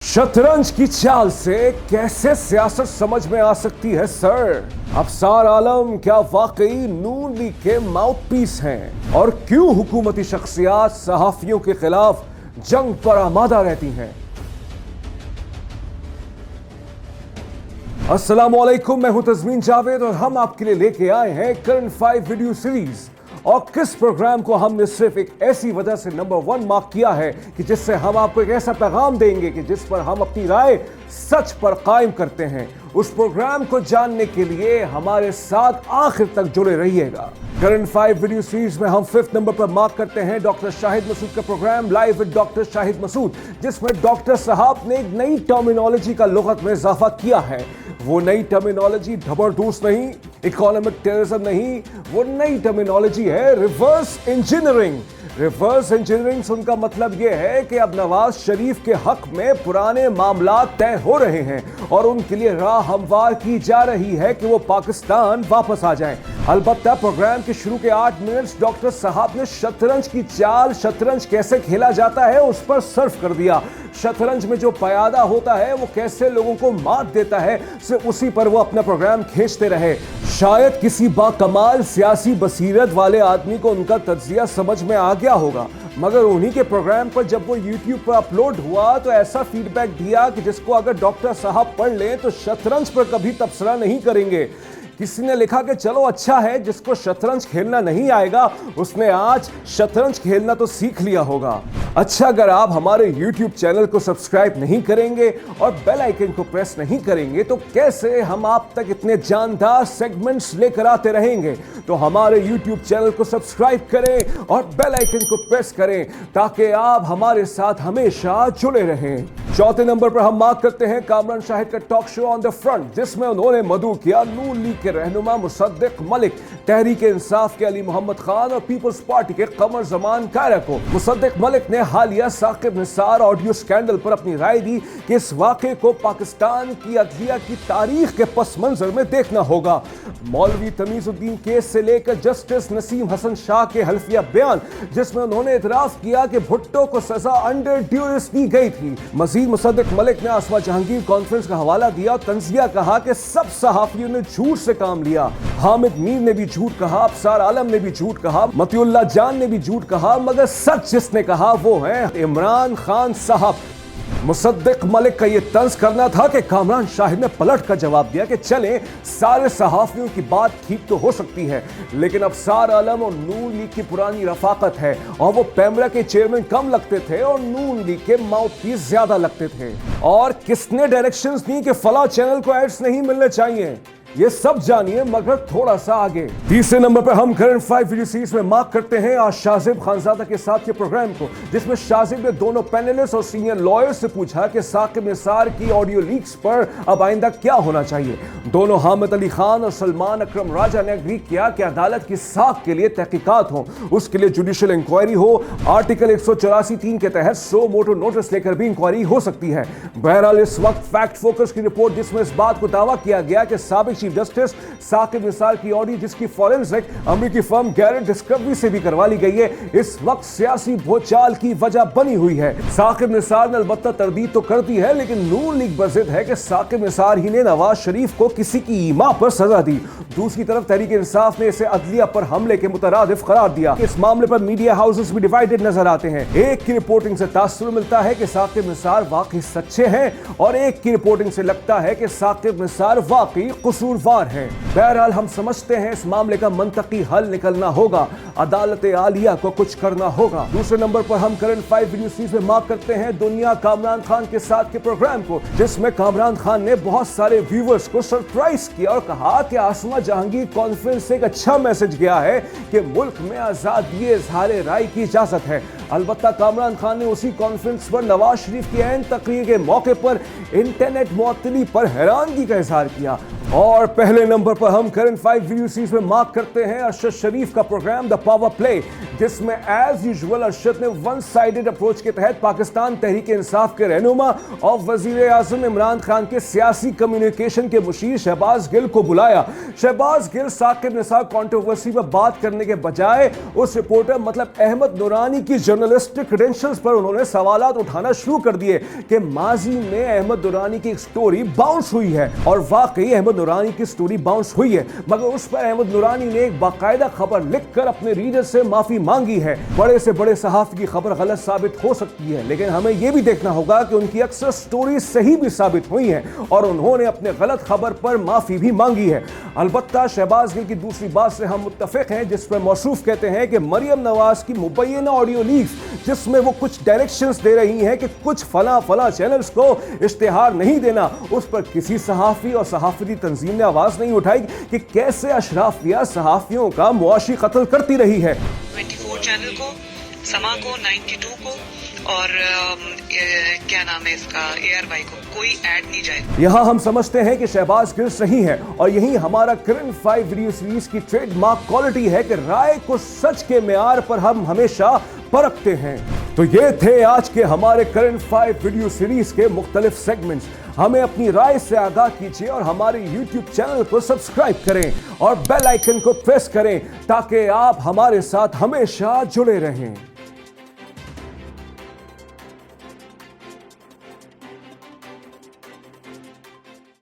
शतरंज की चाल से कैसे सियासत समझ में आ सकती है सर? अफसार आलम क्या वाकई नून लीग के माउथपीस हैं? और क्यों हुकूमती शख्सियात सहाफियों के खिलाफ जंग पर आमादा रहती हैं? अस्सलामुअलैकुम, मैं हूं तज़मीन जावेद और हम आपके लिए लेके आए हैं करंट 5 वीडियो सीरीज। और किस प्रोग्राम को हमने सिर्फ एक ऐसी वजह से नंबर 1 मार्क किया है कि जिससे हम आपको एक ऐसा पैगाम देंगे कि जिस पर हम अपनी राय सच पर कायम करते हैं। उस प्रोग्राम को जानने के लिए हमारे साथ आखिर तक जुड़े रहिएगा। करंट 5 वीडियो सीरीज में हम 5th नंबर पर मार्क करते हैं डॉक्टर शाहिद मसूद का programme live with doctor Shahid Masood, जिसमें डॉक्टर साहब ने एक नई टर्मिनोलॉजी का लुगत में इजाफा किया है। वो नई टर्मिनोलॉजी जबरदस्त नहीं, इकोनॉमिक टेररिज्म नहीं, वो नई टर्मिनोलॉजी है रिवर्स इंजीनियरिंग। रिवर्स इंजीनियरिंग से उनका मतलब यह है कि अब नवाज शरीफ के हक में पुराने मामला तय हो रहे हैं और उनके लिए राह हमवार की जा रही है कि वो पाकिस्तान वापस आ जाएं। अलबत्ता प्रोग्राम के शुरू के 8 मिनट डॉक्टर साहब ने शतरंज की चाल, शतरंज कैसे खेला जाता है उस पर सर्फ कर दिया। शतरंज में जो पयादा होता है वो कैसे लोगों को मात देता है, सिर्फ उसी पर वो अपना प्रोग्राम खींचते रहे। शायद किसी बाकमाल सियासी बसीरत वाले आदमी को उनका तज्जिया समझ में आ गया होगा, मगर उन्हीं के प्रोग्राम पर जब वो YouTube पर अपलोड हुआ तो ऐसा फीडबैक दिया कि जिसको अगर डॉक्टर साहब पढ़ लें तो शतरंज पर कभी तबसरा नहीं करेंगे। किसी ने लिखा कि चलो अच्छा है, जिसको शतरंज खेलना नहीं आएगा उसने आज शतरंज खेलना तो सीख लिया होगा। अच्छा, अगर आप हमारे YouTube चैनल को सब्सक्राइब नहीं करेंगे और बेल आइकन को प्रेस नहीं करेंगे तो कैसे हम आप तक इतने जानदार सेगमेंट्स लेकर आते रहेंगे? तो हमारे YouTube चैनल को सब्सक्राइब करें और बेल आइकन को प्रेस करें ताकि आप हमारे साथ हमेशा जुड़े रहें। 4थे नंबर पर हम मार्क करते हैं कामरान शाहिद का talk show on the front, जिसमें उन्होंने मदऊ किया नून लीग के रहनुमा मुसद्दिक मलिक, तहरीक इंसाफ के अली मोहम्मद खान और पीपल्स पार्टी के कमर जमान कायरा को। मुसद्दिक मलिक ने हालिया साकिब निसार ऑडियो स्कैंडल पर अपनी राय दी कि इस वाक़े को पाकिस्तान की अदलिया की तारीख के पस मंजर में देखना होगा। मौलवी तमीजुद्दीन केस से लेकर जस्टिस नसीम हसन शाह के हल्फिया बयान, जिसमें उन्होंने इतराफ किया कि भुट्टो को सजा अंडर ड्यूरेस दी गई थी। मजीद मुसद्दिक मलिक ने आसमा जहांगीर कॉन्फ्रेंस का हवाला दिया और तंजिया कहा कि सब सहाफियों ने झूठ से काम लिया। हामिद मीर ने भी झूठ कहा, अफसार आलम ने भी झूठ कहा, मतिउल्लाह जान ने भी झूठ कहा, मगर सच जिसने कहा वो है इमरान खान साहब। मुसद्दिक मलिक का ये तंज करना था कि कामरान शाहिद ने पलट कर जवाब दिया कि चलें, सारे सहाफियों की बात ठीक तो हो सकती है, लेकिन अफसार आलम और नून लीग की पुरानी रफाकत है और वो पैमरा के चेयरमैन कम लगते थे और नून लीग के माउथपीस ज्यादा लगते थे। और किसने डायरेक्शंस दी कि फला चैनल को एड्स नहीं मिलने चाहिए, ये सब जानिए मगर थोड़ा सा आगे। 3रे नंबर पर हम करंट 5 वीडियो सीरीज में मार्क करते हैं आज शाजिब खानजादा के साथ के प्रोग्राम को, जिसमें शाजिब ने दोनों पैनलिस्ट और सीनियर लॉयर्स से पूछा कि साकिब निसार की ऑडियो लीक्स पर अब आइंदा क्या होना चाहिए। दोनों हामिद अली खान और सलमान अकरम राजा ने एग्री किया कि अदालत की साख के लिए तहकीकात हो, उसके लिए जुडिशियल इंक्वायरी हो। आर्टिकल 184(3) के तहत सो मोटो नोटिस लेकर भी इंक्वायरी हो सकती है। बहरहाल इस वक्त फैक्ट फोकस की रिपोर्ट, जिसमें इस बात को दावा किया गया कि साबिक चीफ जस्टिस साकिब निसार की ऑडियो, जिसकी फॉरेंसिक अमेरिकी फर्म गैरेट डिस्कवरी से भी करवा ली गई है, इस वक्त सियासी भूचाल की वजह बनी हुई है। साकिब निसार ने अलबत्ता तरदीद तो कर दी है, लेकिन नून लीग बज़िद है कि साकिब निसार ही ने नवाज शरीफ को किसी की ईमा पर सजा दी। दूसरी तरफ तहरीक इंसाफ ने इसे अदलिया पर हमले के मुतरादिफ करार दिया। इस मामले पर मीडिया हाउसेस भी डिवाइडेड नजर आते हैं। एक की रिपोर्टिंग से तासुर मिलता है कि साकिब निसार वाकई सच्चे हैं और एक की रिपोर्टिंग से लगता है कि साकिब निसार वाकई कसूरवार है। बहरहाल हम समझते हैं इस मामले का मंतकी हल निकलना होगा, अदालत आलिया को कुछ करना होगा। दूसरे नंबर पर हम करंट 5 वीडियो सीरीज में मार्क करते हैं दुनिया कामरान खान के साथ के प्रोग्राम को, जिसमें कामरान खान ने बहुत सारे व्यूअर्स को सरप्राइज किया और कहा कि आसमा जहांगीर कॉन्फ्रेंस से एक अच्छा मैसेज गया है कि मुल्क में आजादी इजहार राय की इजाजत है। अलबत्ता कामरान खान ने उसी कॉन्फ्रेंस पर नवाज शरीफ की ऐन तकरीर के मौके पर इंटरनेट मुअत्तली पर हैरानगी का इजहार किया। और पहले नंबर पर हम करंट 5 वीडियो सीरीज में मार्क करते हैं अरशद शरीफ का प्रोग्राम द पावर प्ले, जिसमें एज यूजुअल अरशद ने वन साइडेड अप्रोच के तहत पाकिस्तान तहरीक इंसाफ के रहनुमा और वजीर आजम इमरान खान के सियासी कम्युनिकेशन के मुशीर शहबाज गिल को बुलाया। शहबाज गिल साकिब निसार कंट्रोवर्सी पर बात करने के बजाय उस रिपोर्टर मतलब अहमद नूरानी की जर्नलिस्टिक क्रेडेंशियल्स पर उन्होंने सवालात उठाना शुरू कर दिए कि माजी में अहमद नूरानी की एक स्टोरी बाउंस हुई है, और वाकई अहमद नूरानी की स्टोरी बाउंस हुई है, मगर उस पर अहमद नूरानी ने एक बाकायदा खबर लिखकर अपने रीडर से माफी मांगी है। बड़े से बड़े सहाफी की खबर गलत साबित हो सकती है, लेकिन हमें यह भी देखना होगा कि उनकी अक्सर स्टोरी सही भी साबित हुई है और उन्होंने अपने गलत खबर पर माफी भी मांगी है। अलबत्ता शहबाज गिल की दूसरी बात से हम मुत्तफिक हैं, जिस पर मौसूफ कहते हैं कि मरियम नवाज की मुबैना ऑडियो लीक्स, जिसमें वो कुछ डायरेक्शंस दे रही हैं कि कुछ फला चैनल्स को इश्तिहार नहीं देना, उस पर किसी सहाफी और सहाफती तंजीम ने आवाज नहीं उठाई कि कैसे अशराफिया सहाफियों का मुआशी कत्ल करती रही है। 24 चैनल को, समा को, 92 को और क्या नाम है इसका, ARY को कोई ऐड नहीं जाए। यहाँ हम समझते हैं कि शहबाज गिल सही है, और यही हमारा करंट 5 वीडियो सीरीज की ट्रेडमार्क क्वालिटी है कि राय को सच के मेयार पर हम हमेशा परखते हैं। तो ये थे आज के हमारे करंट 5 वीडियो सीरीज के मुख्तलिफ सेगमेंट्स। हमें अपनी राय से आगाह कीजिए और हमारे YouTube चैनल को सब्सक्राइब करें और बेल आइकन को प्रेस करें ताकि आप हमारे साथ हमेशा जुड़े रहें।